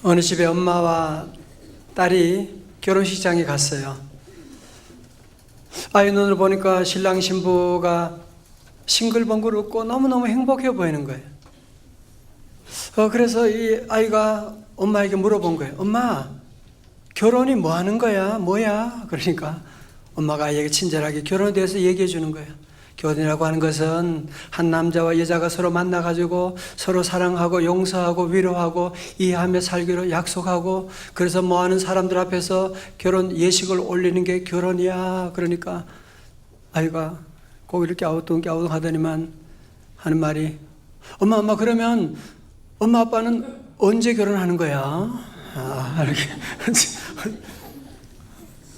어느 집에 엄마와 딸이 결혼식장에 갔어요. 아이 눈을 보니까 신랑 신부가 싱글벙글 웃고 너무너무 행복해 보이는 거예요. 그래서 이 아이가 엄마에게 물어본 거예요. 엄마, 결혼이 뭐 하는 거야? 뭐야? 그러니까 엄마가 아이에게 친절하게 결혼에 대해서 얘기해 주는 거예요. 결혼이라고 하는 것은 한 남자와 여자가 서로 만나가지고 서로 사랑하고 용서하고 위로하고 이해하며 살기로 약속하고, 그래서 뭐하는 사람들 앞에서 결혼 예식을 올리는 게 결혼이야. 그러니까 아이가 꼭 이렇게 아우뚱 하더니만 하는 말이, 엄마 그러면 엄마 아빠는 언제 결혼하는 거야? 이렇게.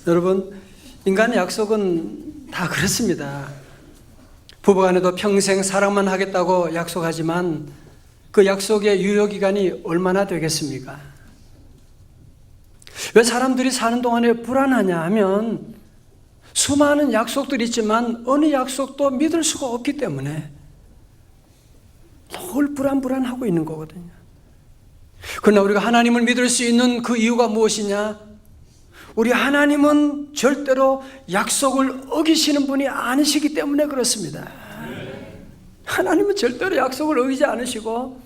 여러분, 인간의 약속은 다 그렇습니다. 부부간에도 평생 사랑만 하겠다고 약속하지만 그 약속의 유효기간이 얼마나 되겠습니까? 왜 사람들이 사는 동안에 불안하냐 하면 수많은 약속들이 있지만 어느 약속도 믿을 수가 없기 때문에 늘 불안하고 있는 거거든요. 그러나 우리가 하나님을 믿을 수 있는 그 이유가 무엇이냐? 우리 하나님은 절대로 약속을 어기시는 분이 아니시기 때문에 그렇습니다. 하나님은 절대로 약속을 어기지 않으시고,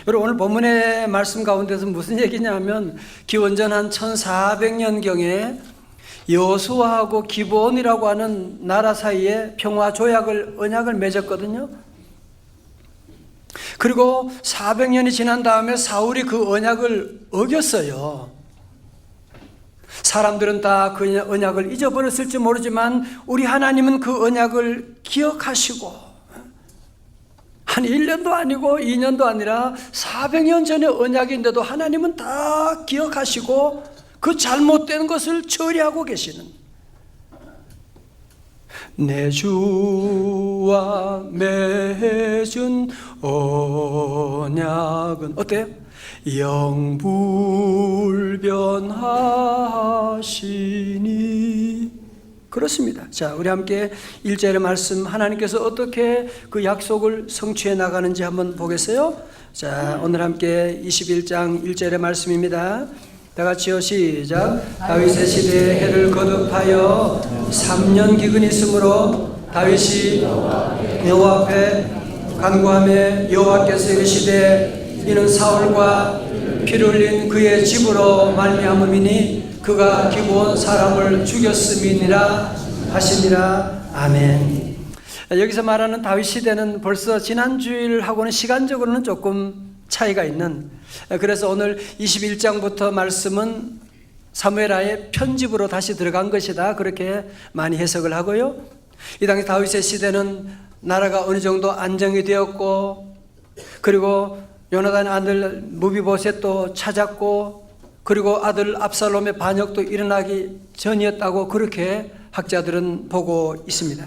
여러분 오늘 본문의 말씀 가운데서 무슨 얘기냐면 기원전 한 1400년경에 여호수아하고 기브온이라고 하는 나라 사이에 평화 조약을 언약을 맺었거든요. 그리고 400년이 지난 다음에 사울이 그 언약을 어겼어요. 사람들은 다 그 언약을 잊어버렸을지 모르지만 우리 하나님은 그 언약을 기억하시고, 한 1년도 아니고 2년도 아니라 400년 전의 언약인데도 하나님은 다 기억하시고 그 잘못된 것을 처리하고 계시는, 내 주와 맺은 언약은 어때요? 영불변하시니. 그렇습니다. 자, 우리 함께 1절의 말씀, 하나님께서 어떻게 그 약속을 성취해 나가는지 한번 보겠어요? 자, 오늘 함께 21장 1절의 말씀입니다. 다 같이요, 시작. 다윗의 시대에 해를 거듭하여 3년 기근이 있으므로 다윗이 여호와 앞에 간구하며 여호와께서 이르시되 이는 사울과 피를 흘린 그의 집으로 말미암음이니 그가 기브온 사람을 죽였음이니라 하시니라. 아멘. 여기서 말하는 다윗 시대는 벌써 지난 주일하고는 시간적으로는 조금 차이가 있는, 그래서 오늘 21장부터 말씀은 사무엘하의 편집으로 다시 들어간 것이다, 그렇게 많이 해석을 하고요. 이 당시 다윗의 시대는 나라가 어느 정도 안정이 되었고, 그리고 요나단 아들 무비보셋도 찾았고, 그리고 아들 압살롬의 반역도 일어나기 전이었다고 그렇게 학자들은 보고 있습니다.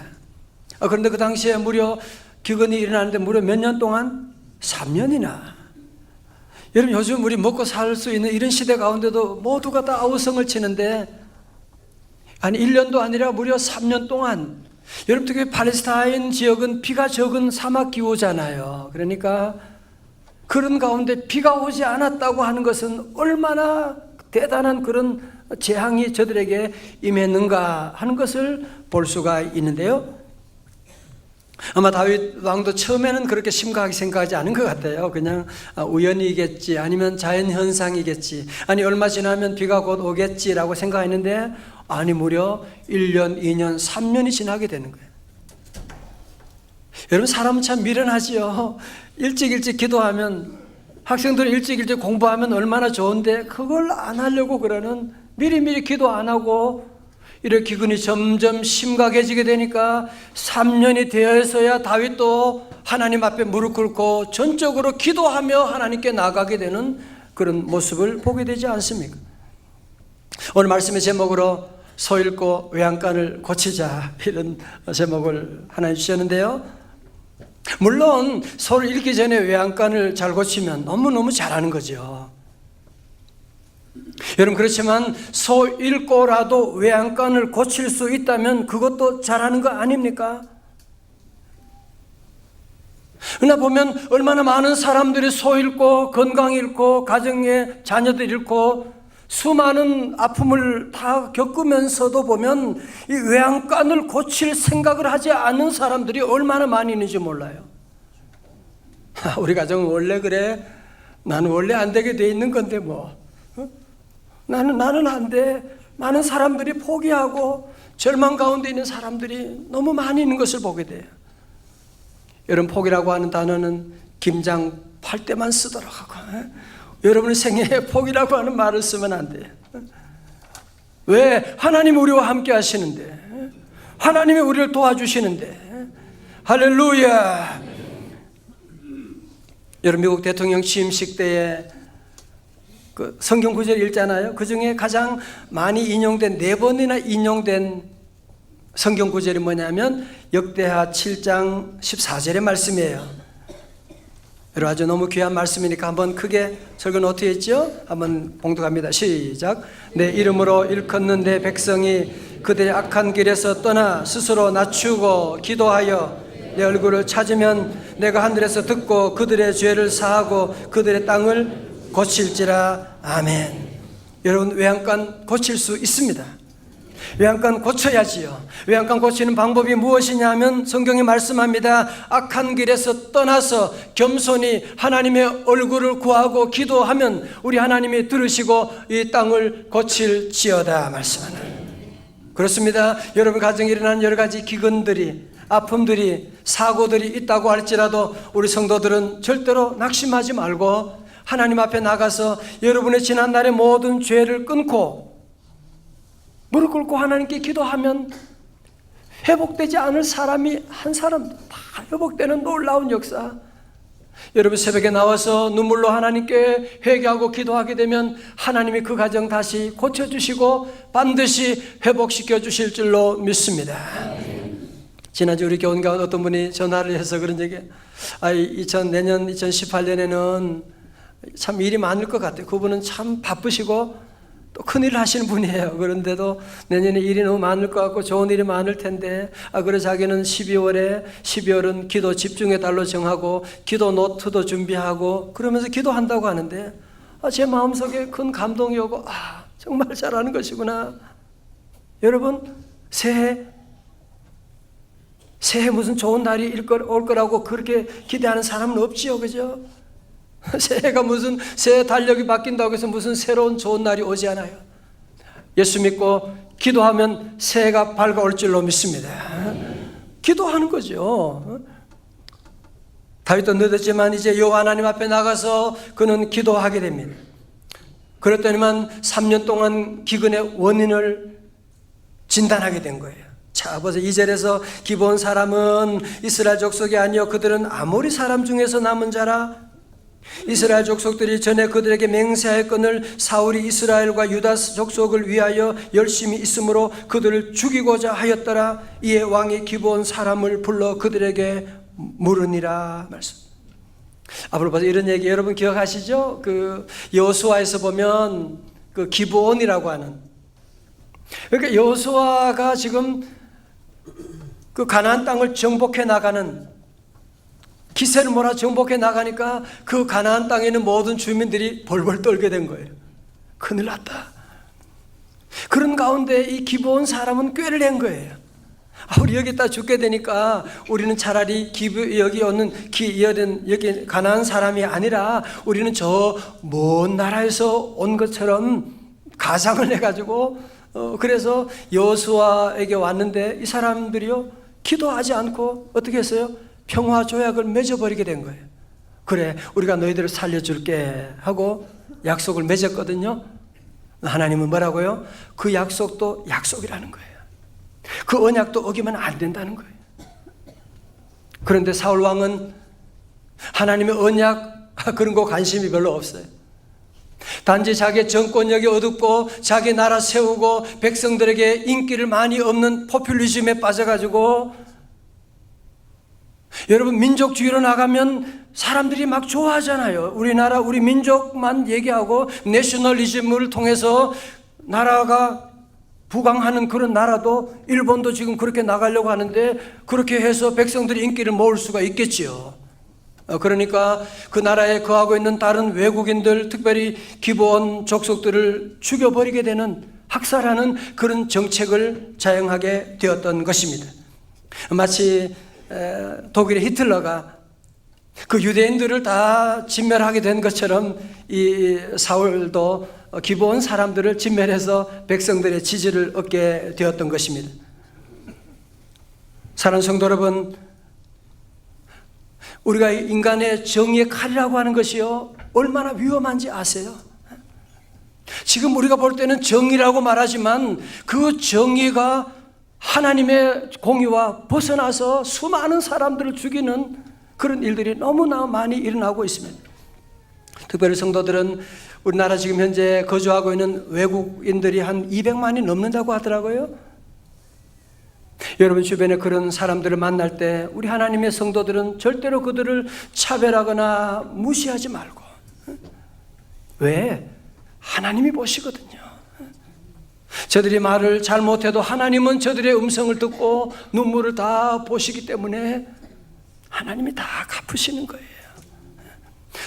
그런데 그 당시에 무려 기근이 일어나는데 무려 몇 년 동안? 3년이나. 여러분, 요즘 우리 먹고 살 수 있는 이런 시대 가운데도 모두가 다 아우성을 치는데, 아니 1년도 아니라 무려 3년 동안. 여러분, 특히 팔레스타인 지역은 비가 적은 사막 기후잖아요. 그러니까 그런 가운데 비가 오지 않았다고 하는 것은 얼마나 대단한 그런 재앙이 저들에게 임했는가 하는 것을 볼 수가 있는데요. 아마 다윗 왕도 처음에는 그렇게 심각하게 생각하지 않은 것 같아요. 그냥 우연이겠지, 아니면 자연현상이겠지, 아니 얼마 지나면 비가 곧 오겠지라고 생각했는데, 아니 무려 1년, 2년, 3년이 지나게 되는 거예요. 여러분, 사람은 참 미련하지요. 일찍 기도하면, 학생들은 일찍 공부하면 얼마나 좋은데 그걸 안 하려고 그러는, 미리 기도 안 하고 이렇게 기근이 점점 심각해지게 되니까 3년이 되어서야 다윗도 하나님 앞에 무릎 꿇고 전적으로 기도하며 하나님께 나가게 되는 그런 모습을 보게 되지 않습니까? 오늘 말씀의 제목으로 소 읽고 외양간을 고치자, 이런 제목을 하나 주셨는데요. 물론 소를 읽기 전에 외양간을 잘 고치면 너무너무 잘하는 거죠. 여러분, 그렇지만 소 읽고라도 외양간을 고칠 수 있다면 그것도 잘하는 거 아닙니까? 그러나 보면 얼마나 많은 사람들이 소 잃고 건강 잃고 가정의 자녀들 잃고 수많은 아픔을 다 겪으면서도 보면 이 외양간을 고칠 생각을 하지 않는 사람들이 얼마나 많이 있는지 몰라요. 우리 가정은 원래 그래. 나는 원래 안 되게 돼 있는 건데 뭐. 나는 안 돼. 많은 사람들이 포기하고 절망 가운데 있는 사람들이 너무 많이 있는 것을 보게 돼요. 여러분, 포기라고 하는 단어는 김장 팔 때만 쓰도록 하고, 여러분의 생애에 포기라고 하는 말을 쓰면 안 돼요. 왜? 하나님이 우리와 함께 하시는데, 하나님이 우리를 도와주시는데. 할렐루야. 여러분, 미국 대통령 취임식 때에 그 성경 구절 읽잖아요. 그 중에 가장 많이 인용된, 4번이나 인용된 성경 구절이 뭐냐면 역대하 7장 14절의 말씀이에요. 여러분, 아주 너무 귀한 말씀이니까 한번 크게 설교 어떻게 했죠? 한번 봉독합니다. 시작. 내 이름으로 일컫는 내 백성이 그들의 악한 길에서 떠나 스스로 낮추고 기도하여 내 얼굴을 찾으면 내가 하늘에서 듣고 그들의 죄를 사하고 그들의 땅을 고칠지라. 아멘. 여러분, 외양간 고칠 수 있습니다. 외양간 고쳐야지요. 외양간 고치는 방법이 무엇이냐 하면 성경이 말씀합니다. 악한 길에서 떠나서 겸손히 하나님의 얼굴을 구하고 기도하면 우리 하나님이 들으시고 이 땅을 고칠지어다 말씀합니다. 그렇습니다. 여러분 가정에 일어나는 여러 가지 기근들이, 아픔들이, 사고들이 있다고 할지라도 우리 성도들은 절대로 낙심하지 말고 하나님 앞에 나가서 여러분의 지난날의 모든 죄를 끊고 무릎 꿇고 하나님께 기도하면 회복되지 않을 사람이 한 사람 다 회복되는 놀라운 역사. 여러분, 새벽에 나와서 눈물로 하나님께 회개하고 기도하게 되면 하나님이 그 가정 다시 고쳐주시고 반드시 회복시켜 주실 줄로 믿습니다. 지난주 우리 교원 가운데 어떤 분이 전화를 해서 그런 얘기, 내년 2018년에는 참 일이 많을 것 같아요. 그분은 참 바쁘시고 또 큰일을 하시는 분이에요. 그런데도 내년에 일이 너무 많을 것 같고 좋은 일이 많을 텐데, 그래 자기는 12월은 기도 집중의 달로 정하고 기도 노트도 준비하고 그러면서 기도한다고 하는데, 제 마음속에 큰 감동이 오고, 정말 잘하는 것이구나. 여러분, 새해 무슨 좋은 날이 올 거라고 그렇게 기대하는 사람은 없지요, 그죠? 새해가 무슨 새해 달력이 바뀐다고 해서 무슨 새로운 좋은 날이 오지 않아요. 예수 믿고 기도하면 새해가 밝아올 줄로 믿습니다. 기도하는 거죠. 다윗도 늦었지만 이제 여호와 하나님 앞에 나가서 그는 기도하게 됩니다. 그랬더니만 3년 동안 기근의 원인을 진단하게 된 거예요. 자, 벌써 2절에서 기브온 사람은 이스라엘 족속이 아니요 그들은 아모리 사람 중에서 남은 자라. 이스라엘 족속들이 전에 그들에게 맹세하였거늘 사울이 이스라엘과 유다 족속을 위하여 열심히 있으므로 그들을 죽이고자 하였더라. 이에 왕이 기브온 사람을 불러 그들에게 물으니라 말씀. 앞으로 봐서 이런 얘기 여러분 기억하시죠? 그 여호수아에서 보면 그 기브온이라고 하는, 그러니까 여호수아가 지금 그 가나안 땅을 정복해 나가는, 기세를 몰아 정복해 나가니까 그 가나안 땅에 있는 모든 주민들이 벌벌 떨게 된 거예요. 큰일 났다. 그런 가운데 이 기브온 사람은 꾀를 낸 거예요. 우리 여기다 죽게 되니까 우리는 차라리 여기 여기 가나안 사람이 아니라 우리는 저 먼 나라에서 온 것처럼 가상을 해가지고 그래서 여호수아에게 왔는데 이 사람들이요 기도하지 않고 어떻게 했어요? 평화 조약을 맺어버리게 된 거예요. 그래, 우리가 너희들을 살려줄게 하고 약속을 맺었거든요. 하나님은 뭐라고요? 그 약속도 약속이라는 거예요. 그 언약도 어기면 안 된다는 거예요. 그런데 사울 왕은 하나님의 언약 그런 거 관심이 별로 없어요. 단지 자기 정권력이 어둡고 자기 나라 세우고 백성들에게 인기를 많이 얻는 포퓰리즘에 빠져가지고, 여러분 민족주의로 나가면 사람들이 막 좋아하잖아요. 우리나라 우리 민족만 얘기하고 내셔널리즘을 통해서 나라가 부강하는 그런 나라도, 일본도 지금 그렇게 나가려고 하는데 그렇게 해서 백성들이 인기를 모을 수가 있겠지요. 그러니까 그 나라에 거하고 있는 다른 외국인들, 특별히 기브온 족속들을 죽여버리게 되는, 학살하는 그런 정책을 자행하게 되었던 것입니다. 마치 독일의 히틀러가 그 유대인들을 다 진멸하게 된 것처럼 이 사울도 기브온 사람들을 진멸해서 백성들의 지지를 얻게 되었던 것입니다. 사랑하는 성도 여러분, 우리가 인간의 정의의 칼이라고 하는 것이요, 얼마나 위험한지 아세요? 지금 우리가 볼 때는 정의라고 말하지만 그 정의가 하나님의 공의와 벗어나서 수많은 사람들을 죽이는 그런 일들이 너무나 많이 일어나고 있습니다. 특별히 성도들은 우리나라 지금 현재 거주하고 있는 외국인들이 한 200만이 넘는다고 하더라고요. 여러분 주변에 그런 사람들을 만날 때 우리 하나님의 성도들은 절대로 그들을 차별하거나 무시하지 말고, 왜? 하나님이 보시거든요. 저들이 말을 잘못해도 하나님은 저들의 음성을 듣고 눈물을 다 보시기 때문에 하나님이 다 갚으시는 거예요.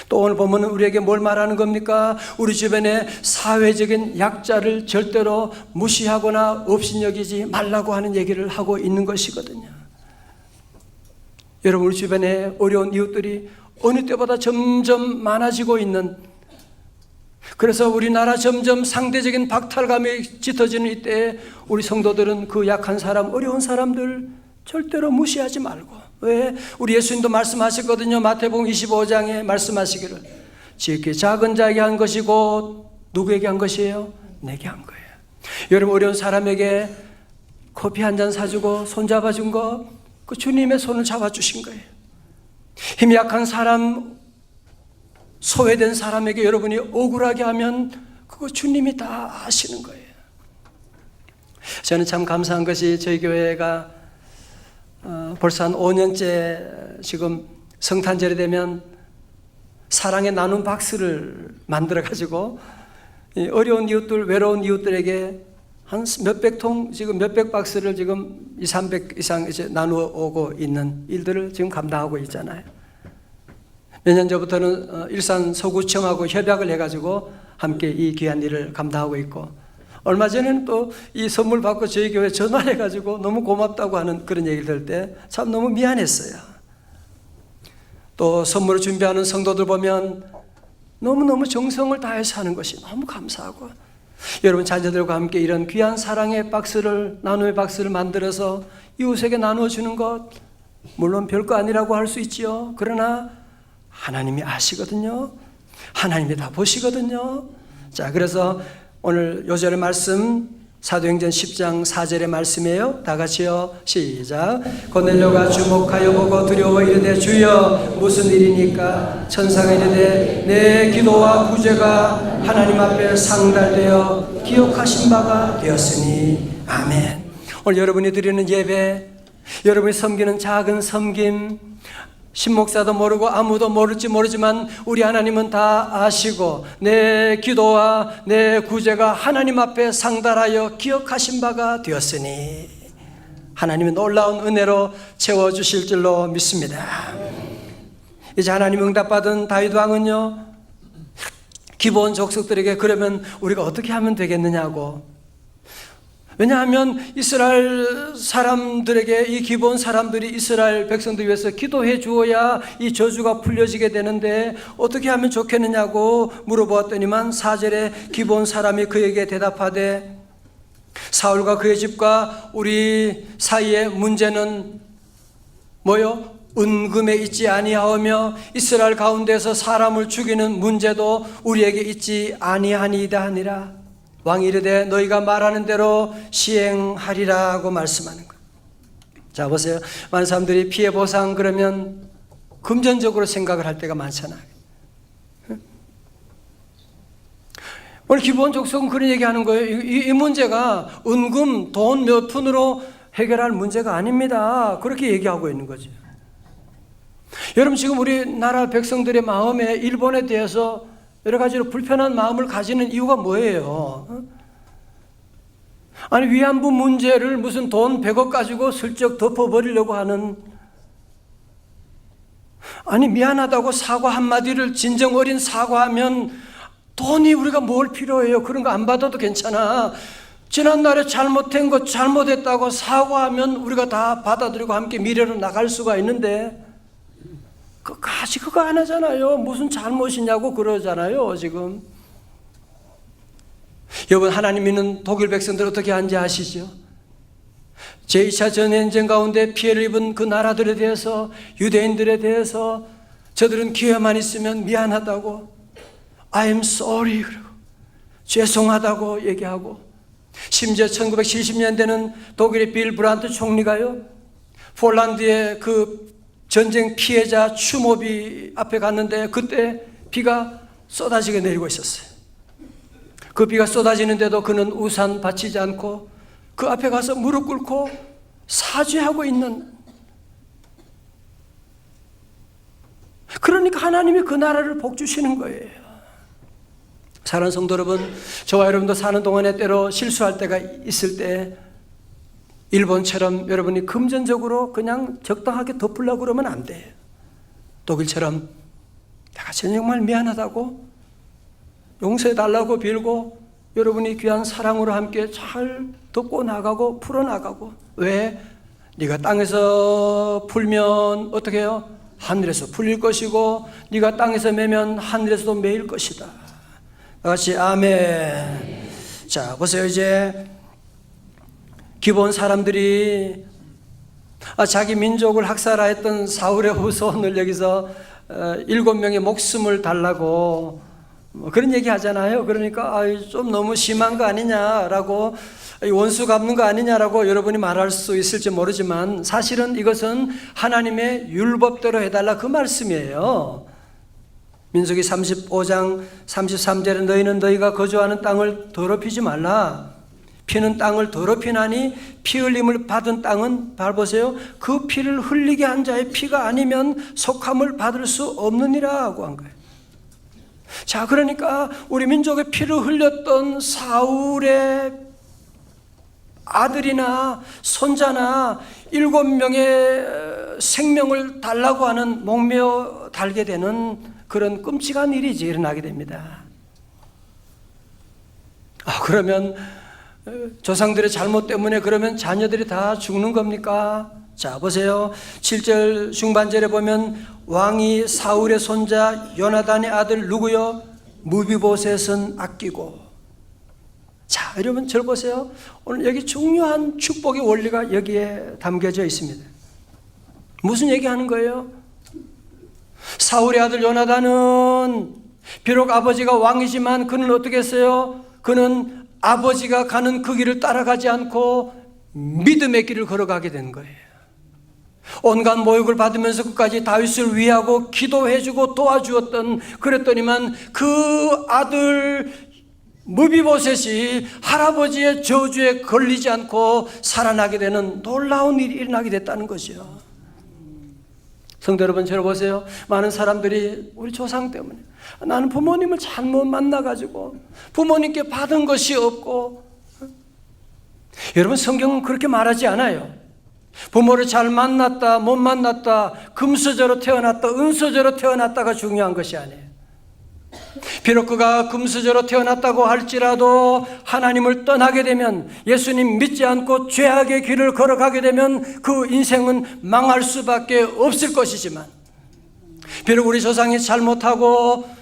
또 오늘 보면 우리에게 뭘 말하는 겁니까? 우리 주변에 사회적인 약자를 절대로 무시하거나 업신여기지 말라고 하는 얘기를 하고 있는 것이거든요. 여러분, 우리 주변에 어려운 이웃들이 어느 때보다 점점 많아지고 있는, 그래서 우리나라 점점 상대적인 박탈감이 짙어지는 이때에 우리 성도들은 그 약한 사람, 어려운 사람들 절대로 무시하지 말고, 왜? 우리 예수님도 말씀하셨거든요. 마태복음 25장에 말씀하시기를, 지극히 작은 자에게 한 것이고 누구에게 한 것이에요? 내게 한 거예요. 여러분, 어려운 사람에게 커피 한 잔 사주고 손잡아 준 거, 그 주님의 손을 잡아주신 거예요. 힘이 약한 사람, 소외된 사람에게 여러분이 억울하게 하면 그거 주님이 다 아시는 거예요. 저는 참 감사한 것이 저희 교회가 벌써 한 5년째 지금 성탄절이 되면 사랑의 나눔 박스를 만들어 가지고 어려운 이웃들, 외로운 이웃들에게 한 몇백 통, 지금 몇백 박스를 지금 200, 300 이상 이제 나누어 오고 있는 일들을 지금 감당하고 있잖아요. 몇 년 전부터는 일산 서구청하고 협약을 해가지고 함께 이 귀한 일을 감당하고 있고, 얼마 전에는 또 이 선물 받고 저희 교회 전화해가지고 너무 고맙다고 하는 그런 얘기를 들을 때 참 너무 미안했어요. 또 선물을 준비하는 성도들 보면 너무너무 정성을 다해서 하는 것이 너무 감사하고, 여러분 자녀들과 함께 이런 귀한 사랑의 박스를, 나눔의 박스를 만들어서 이웃에게 나누어 주는 것, 물론 별거 아니라고 할 수 있지요. 그러나 하나님이 아시거든요. 하나님이 다 보시거든요. 자, 그래서 오늘 요절의 말씀 사도행전 10장 4절의 말씀이에요. 다 같이요. 시작. 고넬료가 주목하여 보고 두려워 이르되 주여 무슨 일이니까? 천사가 이르되 내 기도와 구제가 하나님 앞에 상달되어 기억하신 바가 되었으니. 아멘. 오늘 여러분이 드리는 예배, 여러분이 섬기는 작은 섬김, 신목사도 모르고 아무도 모를지 모르지만 우리 하나님은 다 아시고 내 기도와 내 구제가 하나님 앞에 상달하여 기억하신 바가 되었으니 하나님의 놀라운 은혜로 채워주실 줄로 믿습니다. 이제 하나님 응답받은 다윗 왕은요, 기브온 족속들에게 그러면 우리가 어떻게 하면 되겠느냐고. 왜냐하면 이스라엘 사람들에게, 이 기브온 사람들이 이스라엘 백성들 위해서 기도해 주어야 이 저주가 풀려지게 되는데 어떻게 하면 좋겠느냐고 물어보았더니만 4절에 기브온 사람이 그에게 대답하되 사울과 그의 집과 우리 사이의 문제는 뭐요? 은금에 있지 아니하오며 이스라엘 가운데서 사람을 죽이는 문제도 우리에게 있지 아니하니이다 하니라. 왕이 이르되 너희가 말하는 대로 시행하리라고 말씀하는 거예요. 자, 보세요. 많은 사람들이 피해 보상 그러면 금전적으로 생각을 할 때가 많잖아요. 오늘 기브온 족속은 그런 얘기하는 거예요. 이 문제가 은금, 돈 몇 푼으로 해결할 문제가 아닙니다. 그렇게 얘기하고 있는 거죠. 여러분, 지금 우리나라 백성들의 마음에 일본에 대해서 여러 가지로 불편한 마음을 가지는 이유가 뭐예요? 아니, 위안부 문제를 무슨 돈 100억 가지고 슬쩍 덮어버리려고 하는, 아니 미안하다고 사과 한마디를 진정 어린 사과하면 돈이 우리가 뭘 필요해요? 그런 거 안 받아도 괜찮아. 지난날에 잘못된 거 잘못했다고 사과하면 우리가 다 받아들이고 함께 미래로 나갈 수가 있는데 끝까지 그거 안 하잖아요. 무슨 잘못이냐고 그러잖아요 지금. 여러분, 하나님 믿는 독일 백성들 어떻게 하는지 아시죠? 제2차 전쟁 가운데 피해를 입은 그 나라들에 대해서, 유대인들에 대해서 저들은 기회만 있으면 미안하다고 I am sorry 그러고 죄송하다고 얘기하고, 심지어 1970년대는 독일의 빌 브란트 총리가요, 폴란드의 그 전쟁 피해자 추모비 앞에 갔는데 그때 비가 쏟아지게 내리고 있었어요. 그 비가 쏟아지는데도 그는 우산 받치지 않고 그 앞에 가서 무릎 꿇고 사죄하고 있는, 그러니까 하나님이 그 나라를 복 주시는 거예요. 사랑하는 성도 여러분, 저와 여러분도 사는 동안에 때로 실수할 때가 있을 때 일본처럼 여러분이 금전적으로 그냥 적당하게 덮으려고 그러면 안 돼요. 독일처럼 내가 정말 미안하다고 용서해달라고 빌고 여러분이 귀한 사랑으로 함께 잘 덮고 나가고 풀어나가고. 왜? 네가 땅에서 풀면 어떻게 해요? 하늘에서 풀릴 것이고 네가 땅에서 매면 하늘에서도 매일 것이다. 다같이 아멘. 자, 보세요. 이제 기본 사람들이 자기 민족을 학살하였던 사울의 후손을 여기서 7명의 목숨을 달라고 그런 얘기 하잖아요. 그러니까 좀 너무 심한 거 아니냐라고, 원수 갚는 거 아니냐라고 여러분이 말할 수 있을지 모르지만 사실은 이것은 하나님의 율법대로 해달라 그 말씀이에요. 민수기 35장 33절에 너희는 너희가 거주하는 땅을 더럽히지 말라. 피는 땅을 더럽히나니 피 흘림을 받은 땅은, 봐보세요, 그 피를 흘리게 한 자의 피가 아니면 속함을 받을 수 없느니라 하고 한 거예요. 자, 그러니까 우리 민족의 피를 흘렸던 사울의 아들이나 손자나 7명의 생명을 달라고 하는, 목매어 달게 되는 그런 끔찍한 일이 이제 일어나게 됩니다. 그러면 조상들의 잘못 때문에 그러면 자녀들이 다 죽는 겁니까? 자, 보세요. 7절 중반절에 보면 왕이 사울의 손자 요나단의 아들 누구요? 무비보셋은 아끼고. 자, 여러분 절 보세요. 오늘 여기 중요한 축복의 원리가 여기에 담겨져 있습니다. 무슨 얘기하는 거예요? 사울의 아들 요나단은 비록 아버지가 왕이지만 그는 어떻게 했어요? 그는 아버지가 가는 그 길을 따라가지 않고 믿음의 길을 걸어가게 된 거예요. 온갖 모욕을 받으면서 끝까지 다윗을 위하고 기도해주고 도와주었던, 그랬더니만 그 아들 무비보셋이 할아버지의 저주에 걸리지 않고 살아나게 되는 놀라운 일이 일어나게 됐다는 거죠. 성도 여러분, 저를 보세요. 많은 사람들이 우리 조상 때문에, 나는 부모님을 잘못 만나가지고 부모님께 받은 것이 없고. 여러분, 성경은 그렇게 말하지 않아요. 부모를 잘 만났다 못 만났다, 금수저로 태어났다 은수저로 태어났다가 중요한 것이 아니에요. 비록 그가 금수저로 태어났다고 할지라도 하나님을 떠나게 되면, 예수님 믿지 않고 죄악의 길을 걸어가게 되면 그 인생은 망할 수밖에 없을 것이지만, 비록 우리 조상이 잘못하고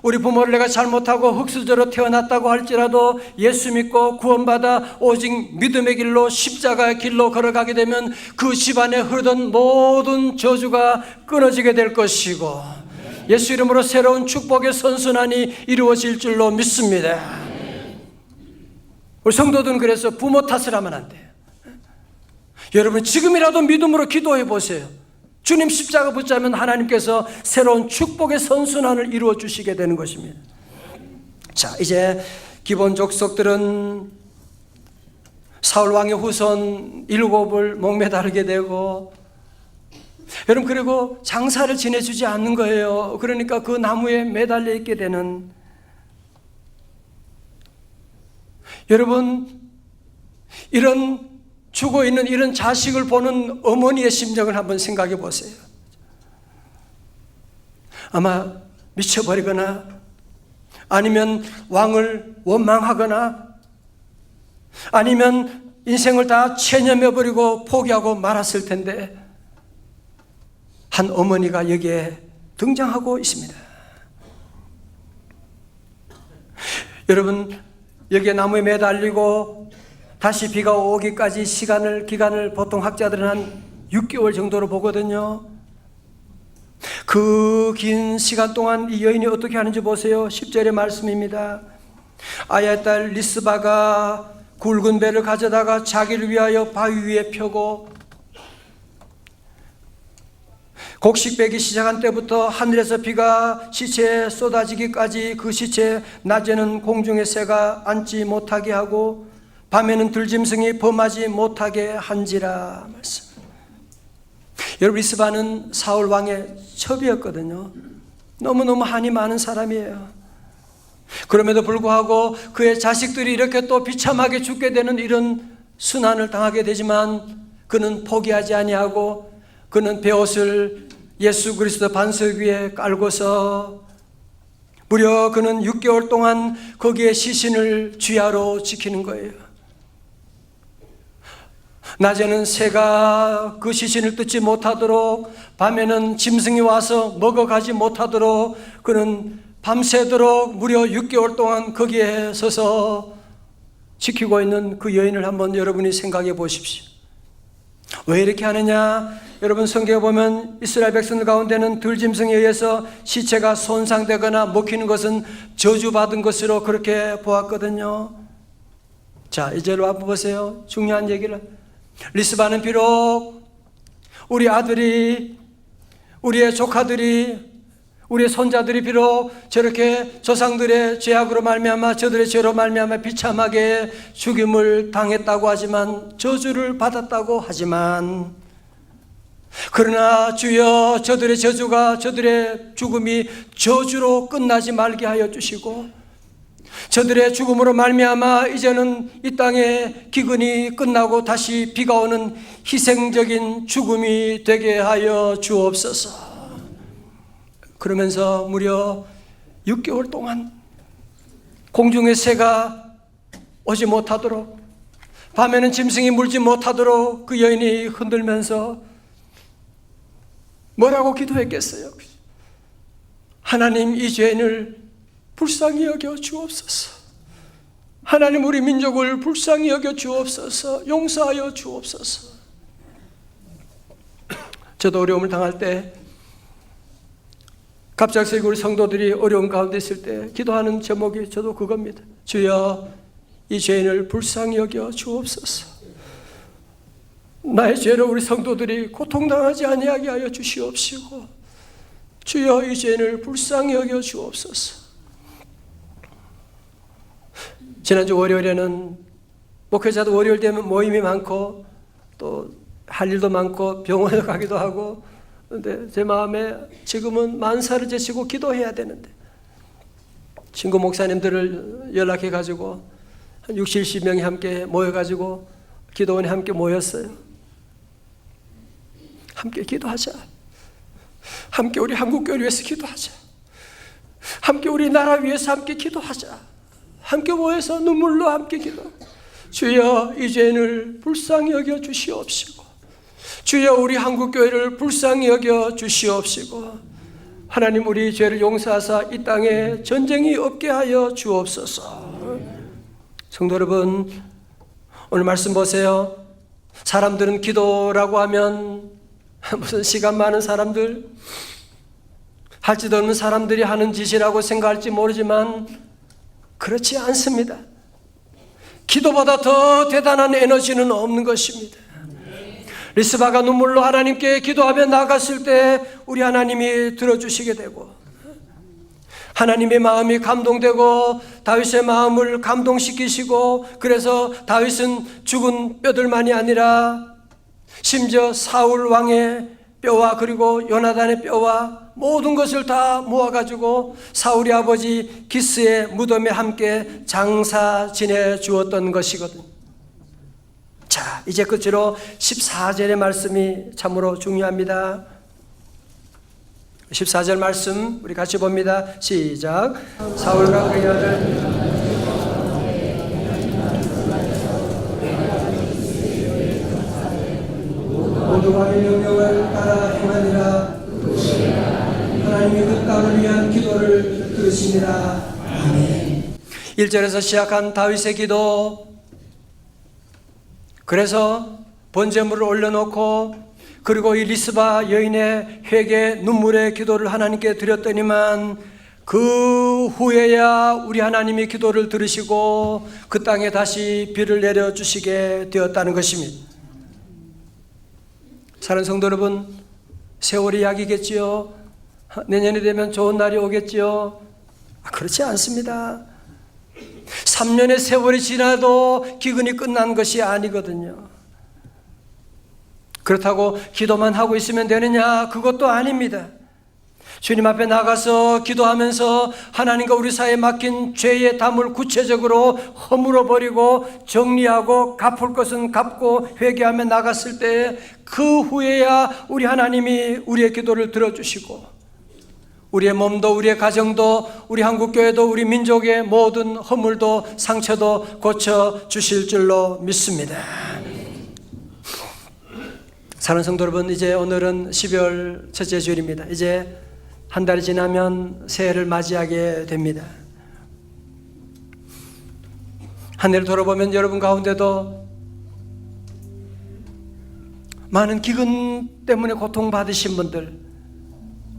우리 부모를 내가 잘못하고 흙수저로 태어났다고 할지라도 예수 믿고 구원받아 오직 믿음의 길로, 십자가의 길로 걸어가게 되면 그 집안에 흐르던 모든 저주가 끊어지게 될 것이고, 예수 이름으로 새로운 축복의 선순환이 이루어질 줄로 믿습니다. 우리 성도들은 그래서 부모 탓을 하면 안 돼요. 여러분, 지금이라도 믿음으로 기도해 보세요. 주님 십자가 붙잡으면 하나님께서 새로운 축복의 선순환을 이루어 주시게 되는 것입니다. 자, 이제 기본 족속들은 사울 왕의 후손 7을 목매달게 되고, 여러분, 그리고 장사를 지내주지 않는 거예요. 그러니까 그 나무에 매달려 있게 되는. 여러분, 이런 죽어 있는, 이런 자식을 보는 어머니의 심정을 한번 생각해 보세요. 아마 미쳐버리거나 아니면 왕을 원망하거나 아니면 인생을 다 체념해버리고 포기하고 말았을 텐데 한 어머니가 여기에 등장하고 있습니다. 여러분, 여기에 나무에 매달리고 다시 비가 오기까지 기간을 보통 학자들은 한 6개월 정도로 보거든요. 그 긴 시간 동안 이 여인이 어떻게 하는지 보세요. 10절의 말씀입니다. 아야의 딸 리스바가 굵은 배를 가져다가 자기를 위하여 바위 위에 펴고 곡식 빼기 시작한 때부터 하늘에서 비가 시체에 쏟아지기까지 그 시체 낮에는 공중의 새가 앉지 못하게 하고 밤에는 들짐승이 범하지 못하게 한지라 말씀. 여러분, 리스바는 사울 왕의 첩이었거든요. 너무너무 한이 많은 사람이에요. 그럼에도 불구하고 그의 자식들이 이렇게 또 비참하게 죽게 되는 이런 순환을 당하게 되지만 그는 포기하지 아니하고 그는 베옷을 예수 그리스도 반석 위에 깔고서 무려 그는 6개월 동안 거기에 시신을 쥐하로 지키는 거예요. 낮에는 새가 그 시신을 뜯지 못하도록, 밤에는 짐승이 와서 먹어가지 못하도록 그는 밤새도록 무려 6개월 동안 거기에 서서 지키고 있는 그 여인을 한번 여러분이 생각해 보십시오. 왜 이렇게 하느냐? 여러분, 성경에 보면 이스라엘 백성들 가운데는 들짐승에 의해서 시체가 손상되거나 먹히는 것은 저주받은 것으로 그렇게 보았거든요. 자, 이제로 한번 보세요. 중요한 얘기를. 리스바는 비록 우리 아들이, 우리의 조카들이, 우리의 손자들이 비록 저렇게 조상들의 죄악으로 말미암아 저들의 죄로 말미암아 비참하게 죽임을 당했다고 하지만, 저주를 받았다고 하지만, 그러나 주여 저들의 저주가, 저들의 죽음이 저주로 끝나지 말게 하여 주시고 저들의 죽음으로 말미암아 이제는 이 땅의 기근이 끝나고 다시 비가 오는 희생적인 죽음이 되게 하여 주옵소서. 그러면서 무려 6개월 동안 공중의 새가 오지 못하도록, 밤에는 짐승이 물지 못하도록 그 여인이 흔들면서 뭐라고 기도했겠어요? 하나님, 이 죄인을 불쌍히 여겨 주옵소서. 하나님, 우리 민족을 불쌍히 여겨 주옵소서. 용서하여 주옵소서. 저도 어려움을 당할 때, 갑작스레 우리 성도들이 어려움 가운데 있을 때 기도하는 제목이 저도 그겁니다. 주여, 이 죄인을 불쌍히 여겨 주옵소서. 나의 죄로 우리 성도들이 고통당하지 아니하게 하여 주시옵시고, 주여, 이 죄인을 불쌍히 여겨 주옵소서. 지난주 월요일에는 목회자도 월요일 되면 모임이 많고 또 할 일도 많고 병원에 가기도 하고, 그런데 제 마음에 지금은 만사를 제치고 기도해야 되는데, 친구 목사님들을 연락해 가지고 한 60, 70명이 함께 모여 가지고 기도원에 함께 모였어요. 함께 기도하자. 함께 우리 한국교회를 위해서 기도하자. 함께 우리 나라 위해서 함께 기도하자. 함께 모여서 눈물로 함께 기도. 주여, 이 죄인을 불쌍히 여겨 주시옵시고, 주여, 우리 한국교회를 불쌍히 여겨 주시옵시고, 하나님, 우리 죄를 용서하사 이 땅에 전쟁이 없게 하여 주옵소서. 성도 여러분, 오늘 말씀 보세요. 사람들은 기도라고 하면 무슨 시간 많은 사람들, 할지도 없는 사람들이 하는 짓이라고 생각할지 모르지만 그렇지 않습니다. 기도보다 더 대단한 에너지는 없는 것입니다. 리스바가 눈물로 하나님께 기도하며 나갔을 때 우리 하나님이 들어주시게 되고, 하나님의 마음이 감동되고 다윗의 마음을 감동시키시고, 그래서 다윗은 죽은 뼈들만이 아니라 심지어 사울 왕의 뼈와 그리고 요나단의 뼈와 모든 것을 다 모아가지고 사울의 아버지 기스의 무덤에 함께 장사 지내 주었던 것이거든요. 자, 이제 끝으로 14절의 말씀이 참으로 중요합니다. 14절 말씀 우리 같이 봅니다. 시작. 사울과 그의 아들 모두가 그 명령을 따라 행하니라. 하나님이 그 땅을 위한 기도를 들으시니라. 아멘. 1절에서 시작한 다윗의 기도. 그래서 번제물을 올려놓고 그리고 이 리스바 여인의 회개 눈물의 기도를 하나님께 드렸더니만 그 후에야 우리 하나님이 기도를 들으시고 그 땅에 다시 비를 내려주시게 되었다는 것입니다. 사랑하는 성도 여러분, 세월이 약이겠지요. 내년이 되면 좋은 날이 오겠지요. 그렇지 않습니다. 3년의 세월이 지나도 기근이 끝난 것이 아니거든요. 그렇다고 기도만 하고 있으면 되느냐? 그것도 아닙니다. 주님 앞에 나가서 기도하면서 하나님과 우리 사이에 막힌 죄의 담을 구체적으로 허물어 버리고 정리하고 갚을 것은 갚고 회개하며 나갔을 때 그 후에야 우리 하나님이 우리의 기도를 들어주시고 우리의 몸도 우리의 가정도 우리 한국교회도 우리 민족의 모든 허물도 상처도 고쳐주실 줄로 믿습니다. 사랑하는 성도 여러분, 이제 오늘은 12월 첫째 주일입니다. 이제 한 달이 지나면 새해를 맞이하게 됩니다. 한 해를 돌아보면 여러분 가운데도 많은 기근 때문에 고통받으신 분들,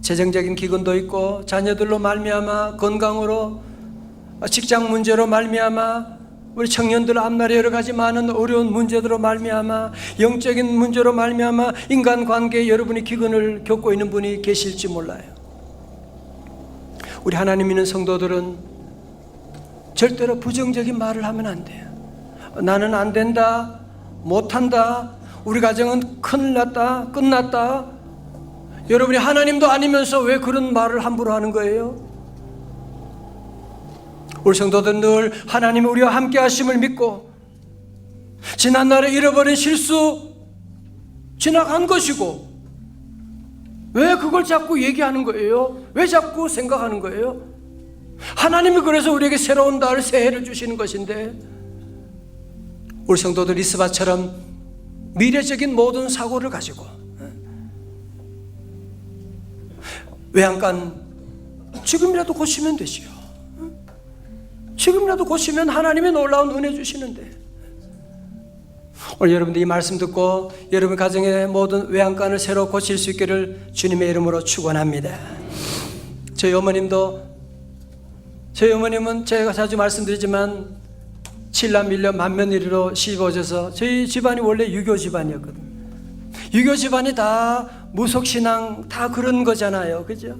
재정적인 기근도 있고 자녀들로 말미암아 건강으로 직장 문제로 말미암아 우리 청년들 앞날에 여러 가지 많은 어려운 문제들로 말미암아 영적인 문제로 말미암아 인간관계에 여러분이 기근을 겪고 있는 분이 계실지 몰라요. 우리 하나님 믿는 성도들은 절대로 부정적인 말을 하면 안 돼요. 나는 안 된다, 못한다, 우리 가정은 큰일 났다, 끝났다. 여러분이 하나님도 아니면서 왜 그런 말을 함부로 하는 거예요? 우리 성도들은 늘 하나님이 우리와 함께 하심을 믿고 지난날에 잃어버린 실수 지나간 것이고 왜 그걸 자꾸 얘기하는 거예요? 왜 자꾸 생각하는 거예요? 하나님이 그래서 우리에게 새로운 달 새해를 주시는 것인데 우리 성도들 리스바처럼 미래적인 모든 사고를 가지고 외양간 지금이라도 고치면 되지요. 지금이라도 고치면 하나님의 놀라운 은혜 주시는데 오늘 여러분들 이 말씀 듣고 여러분 가정의 모든 외양간을 새로 고칠 수 있기를 주님의 이름으로 축원합니다. 저희 어머님은 제가 자주 말씀드리지만 7남 1녀 맏며느리로 시집 오셔서 저희 집안이 원래 유교 집안이었거든요. 유교 집안이 다 무속신앙 다 그런 거잖아요. 그죠?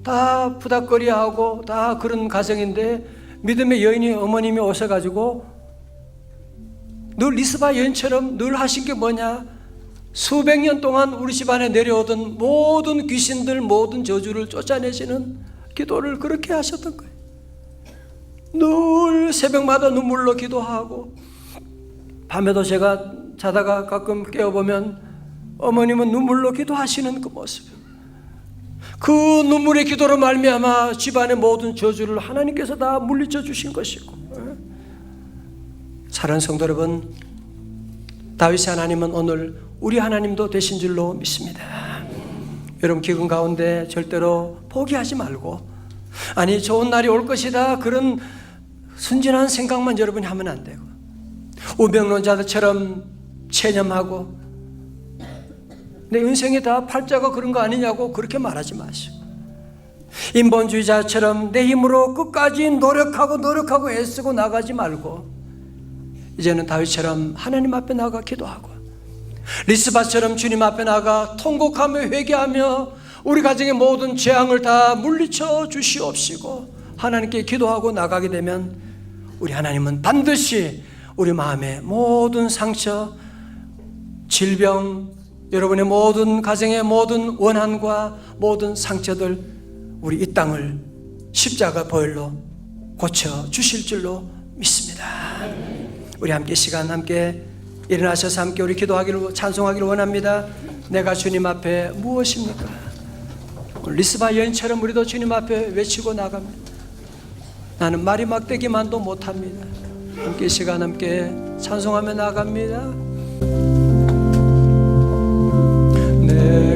다 푸닥거리하고 다 그런 가정인데 믿음의 여인이 어머님이 오셔가지고 늘 리스바 여인처럼 늘 하신 게 뭐냐? 수백 년 동안 우리 집안에 내려오던 모든 귀신들 모든 저주를 쫓아내시는 기도를 그렇게 하셨던 거예요. 늘 새벽마다 눈물로 기도하고 밤에도 제가 자다가 가끔 깨어보면 어머님은 눈물로 기도하시는 그 모습, 그 눈물의 기도로 말미암아 집안의 모든 저주를 하나님께서 다 물리쳐 주신 것이고 사랑하는 성도 여러분, 다윗의 하나님은 오늘 우리 하나님도 되신 줄로 믿습니다. 여러분 기근 가운데 절대로 포기하지 말고 아니 좋은 날이 올 것이다 그런 순진한 생각만 여러분이 하면 안 되고 우병론자들처럼 체념하고 내 인생이 다 팔자가 그런 거 아니냐고 그렇게 말하지 마시고 인본주의자처럼 내 힘으로 끝까지 노력하고 애쓰고 나가지 말고 이제는 다윗처럼 하나님 앞에 나가 기도하고 리스바처럼 주님 앞에 나가 통곡하며 회개하며 우리 가정의 모든 재앙을 다 물리쳐 주시옵시고 하나님께 기도하고 나가게 되면 우리 하나님은 반드시 우리 마음의 모든 상처, 질병, 여러분의 모든 가정의 모든 원한과 모든 상처들 우리 이 땅을 십자가 보혈로 고쳐 주실 줄로 믿습니다. 우리 함께 시간 함께 일어나셔서 함께 우리 기도하기를 찬송하기를 원합니다. 내가 주님 앞에 무엇입니까? 리스바 여인처럼 우리도 주님 앞에 외치고 나갑니다. 나는 말이 막대기만도 못합니다. 함께 시간 함께 찬송하며 나갑니다. 내